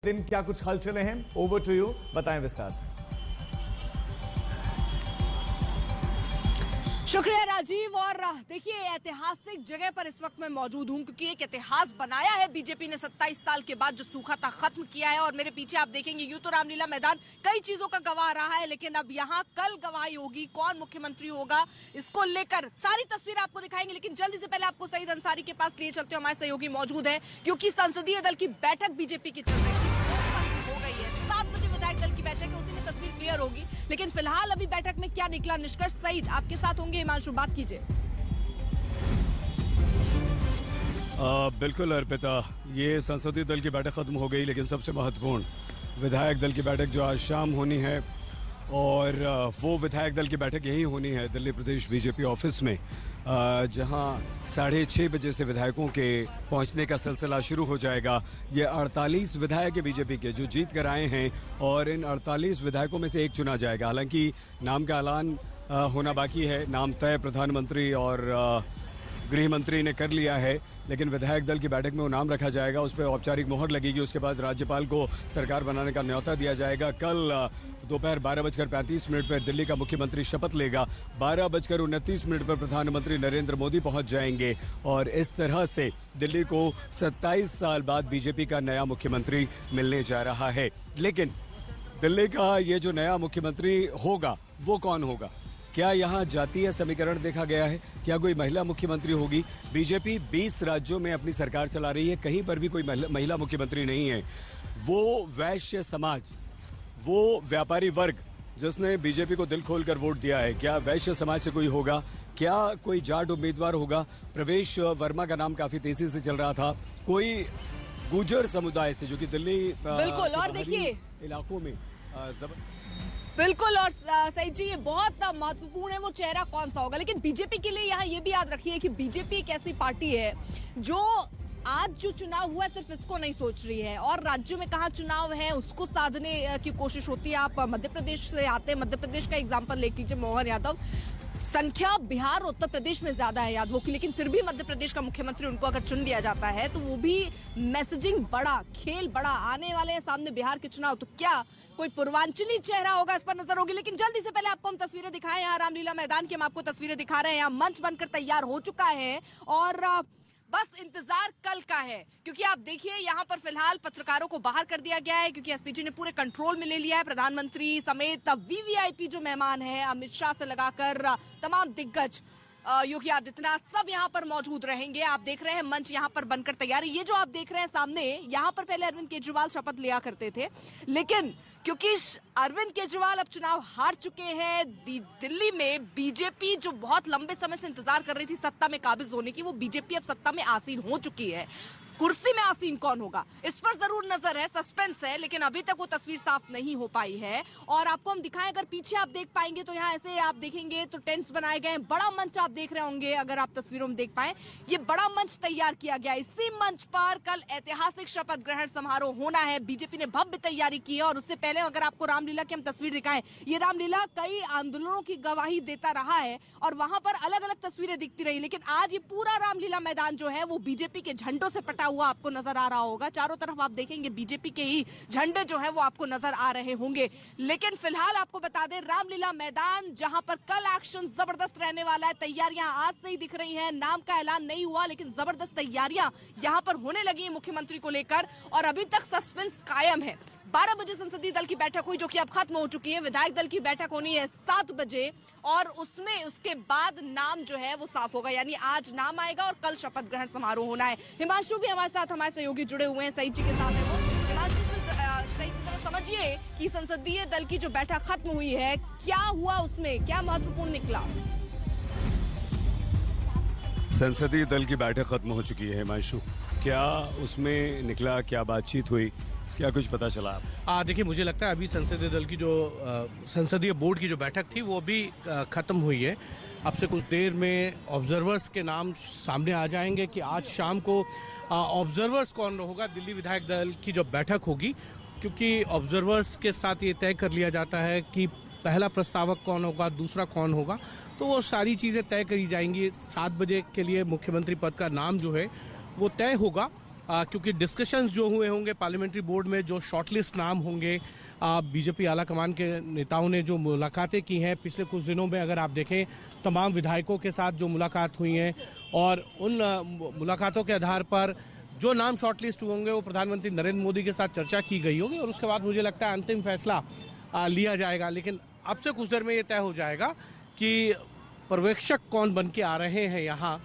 दिन क्या कुछ हलचलें हैं, ओवर टू यू, बताएं विस्तार से। शुक्रिया राजीव। और देखिए, ऐतिहासिक जगह पर इस वक्त मैं मौजूद हूं क्योंकि एक इतिहास बनाया है बीजेपी ने 27 साल के बाद, जो सूखा था खत्म किया है। और मेरे पीछे आप देखेंगे यूं तो रामलीला मैदान कई चीजों का गवाह रहा है, लेकिन अब यहाँ कल गवाही होगी, कौन मुख्यमंत्री होगा इसको लेकर सारी तस्वीर आपको दिखाएंगे। लेकिन जल्दी से पहले आपको सईद अंसारी के पास लिए चलते हो, हमारे सहयोगी मौजूद है क्योंकि संसदीय दल की बैठक बीजेपी की चल रही थी, हो गई है। 7 बजे विधायक दल की बैठक है, उसी में तस्वीर क्लियर होगी। लेकिन फिलहाल अभी बैठक में क्या निकला निष्कर्ष, सईद आपके साथ होंगे, हिमांशु बात कीजिए। बिल्कुल अर्पिता, ये संसदीय दल की बैठक खत्म हो गई, लेकिन सबसे महत्वपूर्ण विधायक दल की बैठक जो आज शाम होनी है, और वो विधायक दल की बैठक यही होनी है दिल्ली प्रदेश बीजेपी ऑफिस में, जहां 6:30 बजे से विधायकों के पहुंचने का सिलसिला शुरू हो जाएगा। ये 48 विधायक है बीजेपी के जो जीत कर आए हैं, और इन 48 विधायकों में से एक चुना जाएगा। हालांकि नाम का ऐलान होना बाकी है, नाम तय प्रधानमंत्री और गृह मंत्री ने कर लिया है, लेकिन विधायक दल की बैठक में वो नाम रखा जाएगा, उस पर औपचारिक मोहर लगेगी। उसके बाद राज्यपाल को सरकार बनाने का न्योता दिया जाएगा। कल दोपहर 12:35 पर दिल्ली का मुख्यमंत्री शपथ लेगा। 12:29 पर प्रधानमंत्री नरेंद्र मोदी पहुंच जाएंगे, और इस तरह से दिल्ली को 27 साल बाद बीजेपी का नया मुख्यमंत्री मिलने जा रहा है। लेकिन दिल्ली का ये जो नया मुख्यमंत्री होगा वो कौन होगा? क्या यहाँ जातीय समीकरण देखा गया है? क्या कोई महिला मुख्यमंत्री होगी? बीजेपी 20 राज्यों में अपनी सरकार चला रही है, कहीं पर भी कोई महिला मुख्यमंत्री नहीं है। वो वैश्य समाज, वो व्यापारी वर्ग जिसने बीजेपी को दिल खोलकर वोट दिया है, क्या वैश्य समाज से कोई होगा? क्या कोई जाट उम्मीदवार होगा? प्रवेश वर्मा का नाम काफी तेजी से चल रहा था। कोई गुर्जर समुदाय से, जो कि दिल्ली बिल्कुल, और देखिए इलाकों में बिल्कुल। और सईद जी, ये बहुत महत्वपूर्ण है वो चेहरा कौन सा होगा। लेकिन बीजेपी के लिए यहाँ ये भी याद रखिए कि बीजेपी एक ऐसी पार्टी है जो आज जो चुनाव हुआ है सिर्फ इसको नहीं सोच रही है, और राज्यों में कहाँ चुनाव है उसको साधने की कोशिश होती है। आप मध्य प्रदेश से आते हैं, मध्य प्रदेश का एग्जाम्पल लेख लीजिए, मोहन यादव। संख्या बिहार और उत्तर प्रदेश में ज्यादा है यादवों की, लेकिन फिर भी मध्य प्रदेश का मुख्यमंत्री उनको अगर चुन लिया जाता है तो वो भी मैसेजिंग बड़ा, खेल बड़ा। आने वाले हैं सामने बिहार के चुनाव, तो क्या कोई पूर्वांचली चेहरा होगा, इस पर नजर होगी। लेकिन जल्दी से पहले आपको हम तस्वीरें दिखाएं यहाँ रामलीला मैदान की। हम आपको तस्वीरें दिखा रहे हैं, यहाँ मंच बनकर तैयार हो चुका है और बस इंतजार कल का है, क्योंकि आप देखिए यहाँ पर फिलहाल पत्रकारों को बाहर कर दिया गया है क्योंकि एसपीजी ने पूरे कंट्रोल में ले लिया है। प्रधानमंत्री समेत वीवीआईपी जो मेहमान हैं, अमित शाह से लगाकर तमाम दिग्गज, योगी आदित्यनाथ, सब यहाँ पर मौजूद रहेंगे। आप देख रहे हैं मंच यहाँ पर बनकर तैयार है। ये जो आप देख रहे हैं सामने, यहाँ पर पहले अरविंद केजरीवाल शपथ लिया करते थे, लेकिन क्योंकि अरविंद केजरीवाल अब चुनाव हार चुके हैं, दिल्ली में बीजेपी जो बहुत लंबे समय से इंतजार कर रही थी सत्ता में काबिज होने की, वो बीजेपी अब सत्ता में आसीन हो चुकी है। कुर्सी में आसीन कौन होगा इस पर जरूर नजर है, सस्पेंस है, लेकिन अभी तक वो तस्वीर साफ नहीं हो पाई है। और आपको हम दिखाएं, अगर पीछे आप देख पाएंगे तो यहाँ ऐसे आप देखेंगे तो टेंट्स बनाए गए हैं, बड़ा मंच आप देख रहे होंगे, अगर आप तस्वीरों में देख पाए, ये बड़ा मंच तैयार किया गया। इसी मंच पर कल ऐतिहासिक शपथ ग्रहण समारोह होना है। बीजेपी ने भव्य तैयारी की है, और उससे पहले अगर आपको रामलीला की हम तस्वीर दिखाएं, ये रामलीला कई आंदोलनों की गवाही देता रहा है और वहां पर अलग अलग तस्वीरें दिखती रही, लेकिन आज ये पूरा रामलीला मैदान जो है वो बीजेपी के झंडों से पटा हुआ आपको नजर आ रहा होगा। चारों तरफ आप देखेंगे बीजेपी के ही झंडे जो है वो आपको नजर आ रहे होंगे। लेकिन फिलहाल आपको बता दें, रामलीला मैदान जहां पर कल एक्शन जबरदस्त रहने वाला है, तैयारियां आज से ही दिख रही हैं। नाम का ऐलान नहीं हुआ, लेकिन जबरदस्त तैयारियां यहां पर होने लगी है मुख्यमंत्री को लेकर, और अभी तक सस्पेंस कायम है। 12 बजे संसदीय दल की बैठक हुई जो कि अब खत्म हो चुकी है। विधायक दल की बैठक होनी है 7 बजे, और उसमें उसके बाद नाम जो है वो साफ होगा, यानी आज नाम आएगा और कल शपथ ग्रहण समारोह होना है। हिमांशु भी हमारे साथ, हमारे सहयोगी जुड़े हुए हैं, सईद जी के साथ है वो। हिमांशु से सईद जी जरा समझिए कि संसदीय दल की जो बैठक खत्म हुई है, क्या हुआ उसमें, क्या महत्वपूर्ण निकला? संसदीय दल की बैठक खत्म हो चुकी है हिमांशु, क्या उसमें निकला, क्या बातचीत हुई, क्या कुछ पता चला? देखिए, मुझे लगता है अभी संसदीय दल की जो संसदीय बोर्ड की जो बैठक थी वो भी खत्म हुई है। अब से कुछ देर में ऑब्जर्वर्स के नाम सामने आ जाएंगे कि आज शाम को ऑब्जर्वर्स कौन होगा दिल्ली विधायक दल की जो बैठक होगी, क्योंकि ऑब्जर्वर्स के साथ ये तय कर लिया जाता है कि पहला प्रस्तावक कौन होगा, दूसरा कौन होगा, तो वो सारी चीज़ें तय करी जाएंगी। 7 बजे के लिए मुख्यमंत्री पद का नाम जो है वो तय होगा, क्योंकि डिस्कशंस जो हुए होंगे पार्लियामेंट्री बोर्ड में, जो शॉर्टलिस्ट नाम होंगे, बीजेपी आला कमान के नेताओं ने जो मुलाकातें की हैं पिछले कुछ दिनों में, अगर आप देखें तमाम विधायकों के साथ जो मुलाकात हुई हैं, और उन मुलाकातों के आधार पर जो नाम शॉर्टलिस्ट होंगे वो प्रधानमंत्री नरेंद्र मोदी के साथ चर्चा की गई होगी, और उसके बाद मुझे लगता है अंतिम फैसला लिया जाएगा। लेकिन अब से कुछ देर में ये तय हो जाएगा कि पर्यवेक्षक कौन बन के आ रहे हैं यहाँ,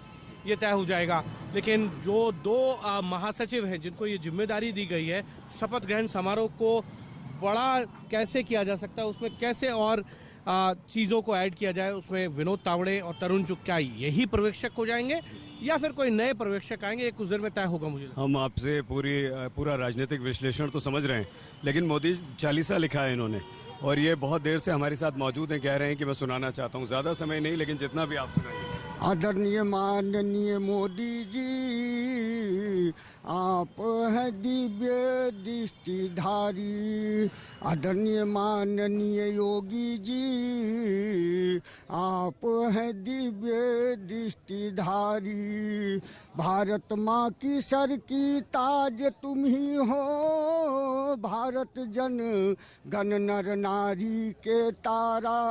ये तय हो जाएगा। लेकिन जो दो महासचिव हैं जिनको ये जिम्मेदारी दी गई है, शपथ ग्रहण समारोह को बड़ा कैसे किया जा सकता है, उसमें कैसे और चीज़ों को ऐड किया जाए, उसमें विनोद तावड़े और तरुण चुग क्या यही पर्यवेक्षक हो जाएंगे या फिर कोई नए पर्यवेक्षक आएंगे, ये कुछ देर में तय होगा। मुझे हम आपसे पूरा राजनीतिक विश्लेषण तो समझ रहे हैं, लेकिन मोदी चालीसा लिखा है इन्होंने, और ये बहुत देर से हमारे साथ मौजूद हैं, कह रहे हैं कि मैं सुनाना चाहता हूँ। ज़्यादा समय नहीं, लेकिन जितना भी आप सुनाइए। आदरणीय माननीय मोदी जी, आप हैं दिव्य दृष्टिधारी। आदरणीय माननीय योगी जी, आप हैं दिव्य दृष्टिधारी। भारत माँ की सर की ताज तुम ही हो, भारत जन गण नर नारी के तारा,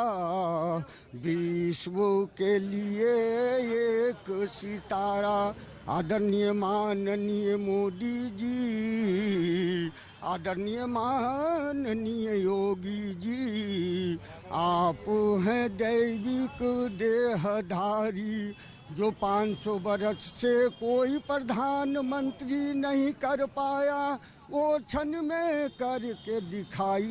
विश्व के लिए एक सितारा। आदरणीय माननीय मोदी जी, आदरणीय माननीय योगी जी, आप हैं दैविक देहधारी। जो 500 वर्ष से कोई प्रधानमंत्री नहीं कर पाया, वो क्षण में करके दिखाई।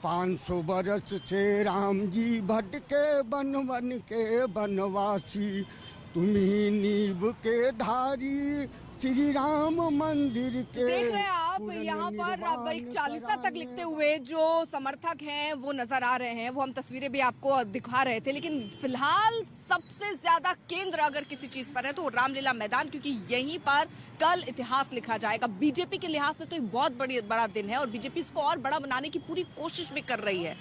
500 वर्ष से राम जी भटके बन बन के बनवासी, तुम्ही नींव के धारी, श्री राम मंदिर के। देख रहे हैं आप यहाँ पर अब एक चालीसा तक लिखते हुए जो समर्थक हैं वो नजर आ रहे हैं, वो हम तस्वीरें भी आपको दिखा रहे थे। लेकिन फिलहाल सबसे ज्यादा केंद्र अगर किसी चीज पर है तो रामलीला मैदान, क्योंकि यहीं पर कल इतिहास लिखा जाएगा। बीजेपी के लिहाज से तो एक बहुत बड़ा दिन है, और बीजेपी इसको और बड़ा बनाने की पूरी कोशिश भी कर रही है,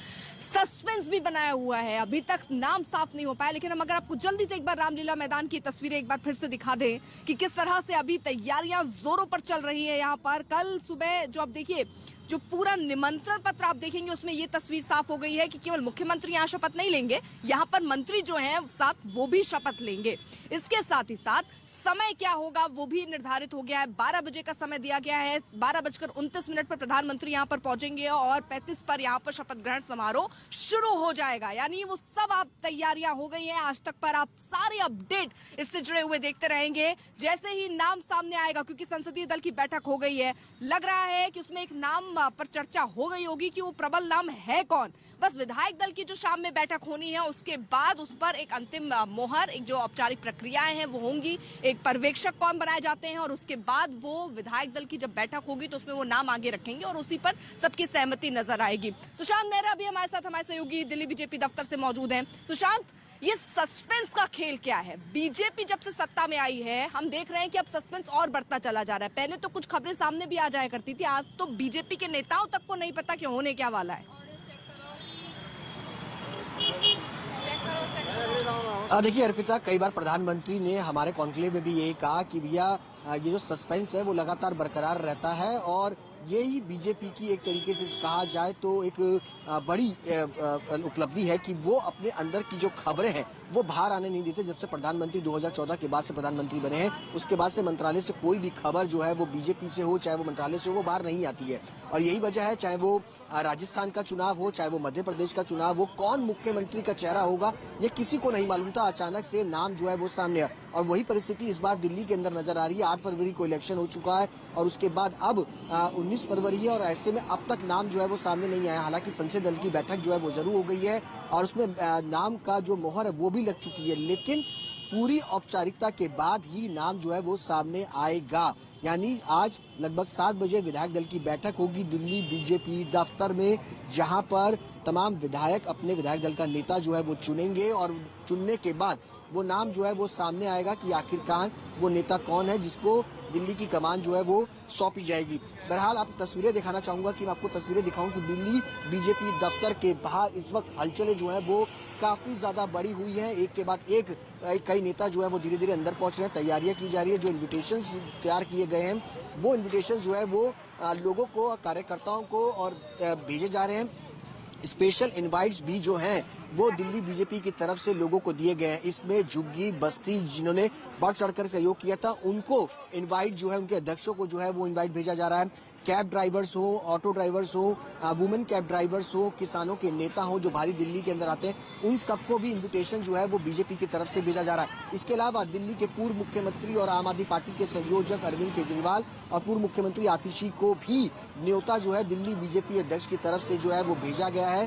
सस्पेंस भी बनाया हुआ है। अभी तक नाम साफ नहीं हो पाया, लेकिन हम अगर आपको जल्दी से एक बार रामलीला मैदान की तस्वीरें एक बार फिर से दिखा दें कि किस तरह से अभी तैयारियां जोरों पर चल रही है। यहाँ पर कल सुबह जो आप देखिए, जो पूरा निमंत्रण पत्र आप देखेंगे उसमें ये तस्वीर साफ हो गई है कि केवल मुख्यमंत्री यहाँ शपथ नहीं लेंगे, यहाँ पर मंत्री जो हैं साथ वो भी शपथ लेंगे। इसके साथ ही साथ समय क्या होगा वो भी निर्धारित हो गया है। 12 बजे का समय दिया गया है। 12:29 पर प्रधानमंत्री यहाँ पर पहुंचेंगे और 35 पर यहाँ पर शपथ ग्रहण समारोह शुरू हो जाएगा। यानी वो सब आप तैयारियां हो गई हैं। आज तक पर आप सारे अपडेट इससे जुड़े हुए देखते रहेंगे। जैसे ही नाम सामने आएगा, क्योंकि संसदीय दल की बैठक हो गई है, लग रहा है कि उसमें एक नाम पर चर्चा हो गई होगी कि वो प्रबल नाम है कौन। बस विधायक दल की जो शाम में बैठक होनी है उसके बाद उस पर एक अंतिम मोहर, एक जो औपचारिक प्रक्रियाएं हैं वो होंगी, एक पर्यवेक्षक कौन बनाए जाते हैं, और उसके बाद वो विधायक दल की जब बैठक होगी तो उसमें वो नाम आगे रखेंगे और उसी पर सबकी सहमति नजर आएगी। सुशांत मेहरा भी हमारे सहयोगी दिल्ली बीजेपी दफ्तर से मौजूद हैं। सुशांत, ये सस्पेंस का खेल क्या है? बीजेपी जब से सत्ता में आई है हम देख रहे हैं कि अब सस्पेंस और बढ़ता चला जा रहा है। पहले तो कुछ खबरें सामने भी आ जाया करती थी, आज तो बीजेपी के नेताओं तक को नहीं पता कि होने क्या वाला है। देखिए अर्पिता, कई बार प्रधानमंत्री ने हमारे कॉन्क्लेव में भी यही कहा कि भैया ये जो सस्पेंस है वो लगातार बरकरार रहता है, और यही बीजेपी की एक तरीके से कहा जाए तो एक बड़ी उपलब्धि है कि वो अपने अंदर की जो खबरें हैं वो बाहर आने नहीं देते। जब से प्रधानमंत्री 2014 के बाद से प्रधानमंत्री बने हैं, उसके बाद से मंत्रालय से कोई भी खबर जो है वो बीजेपी से हो, चाहे वो मंत्रालय से हो, वो बाहर नहीं आती है। और यही वजह है, चाहे वो राजस्थान का चुनाव हो, चाहे वो मध्य प्रदेश का चुनाव हो, कौन मुख्यमंत्री का चेहरा होगा ये किसी को नहीं मालूम था। अचानक से नाम जो है वो सामने आया, और वही परिस्थिति इस बार दिल्ली के अंदर नजर आ रही है। 8 फरवरी को इलेक्शन हो चुका है और उसके बाद अब 19 फरवरी है, और ऐसे में अब तक नाम जो है वो सामने नहीं आया। हालांकि संसदीय दल की बैठक जो है वो जरूर हो गई है और उसमें नाम का जो मोहर है वो भी लग चुकी है, लेकिन पूरी औपचारिकता के बाद ही नाम जो है वो सामने आएगा। यानी आज लगभग 7 बजे विधायक दल की बैठक होगी दिल्ली बीजेपी दफ्तर में, जहां पर तमाम विधायक अपने विधायक दल का नेता जो है वो चुनेंगे, और चुनने के बाद वो नाम जो है वो सामने आएगा कि आखिरकार वो नेता कौन है जिसको दिल्ली की कमान जो है वो सौंपी जाएगी। बहरहाल आप तस्वीरें दिखाना चाहूंगा कि मैं आपको तस्वीरें दिखाऊं कि दिल्ली बीजेपी दफ्तर के बाहर इस वक्त हलचलें जो है वो काफी ज्यादा बड़ी हुई है। एक के बाद एक कई नेता जो है वो धीरे धीरे अंदर पहुंच रहे हैं, तैयारियां की जा रही है। जो इन्विटेशन तैयार किए गए हैं वो इन्विटेशन जो है वो लोगों को, कार्यकर्ताओं को और भेजे जा रहे हैं। स्पेशल इनवाइट्स भी जो हैं वो दिल्ली बीजेपी की तरफ से लोगों को दिए गए हैं। इसमें झुग्गी बस्ती जिन्होंने बढ़ चढ़कर सहयोग किया था उनको इनवाइट जो है, उनके अध्यक्षों को जो है वो इनवाइट भेजा जा रहा है। कैब ड्राइवर्स हो, ऑटो ड्राइवर्स हो, वुमेन कैब ड्राइवर्स हो, किसानों के नेता हो जो भारी दिल्ली के अंदर आते हैं, उन सबको भी इन्विटेशन जो है वो बीजेपी की तरफ से भेजा जा रहा है। इसके अलावा दिल्ली के पूर्व मुख्यमंत्री और आम आदमी पार्टी के संयोजक अरविंद केजरीवाल और पूर्व मुख्यमंत्री आतिशी को भी न्योता जो है दिल्ली बीजेपी अध्यक्ष की तरफ से जो है वो भेजा गया है।